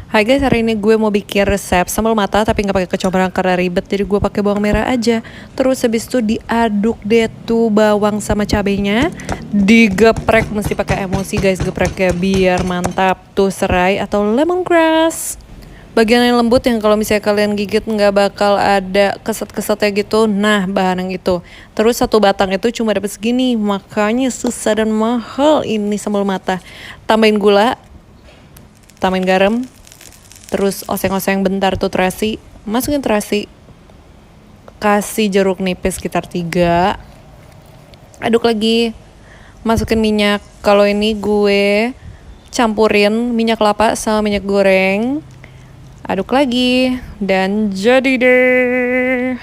Hai guys, hari ini gue mau bikin resep sambal mata tapi nggak pakai kecombrang karena ribet, jadi gue pakai bawang merah aja. Terus habis itu diaduk deh tuh bawang sama cabenya, digeprek, mesti pakai emosi guys gepreknya biar mantap. Tuh serai atau lemongrass. Bagian yang lembut yang kalau misalnya kalian gigit nggak bakal ada keset-kesetnya gitu. Nah, bahan yang itu. Terus satu batang itu cuma dapat segini, makanya susah dan mahal ini sambal mata. Tambahin gula, tambahin garam, terus oseng-oseng bentar tuh terasi, masukin terasi, kasih jeruk nipis sekitar 3, aduk lagi, masukin minyak. Kalau ini gue campurin minyak kelapa sama minyak goreng, aduk lagi, dan jadi deh.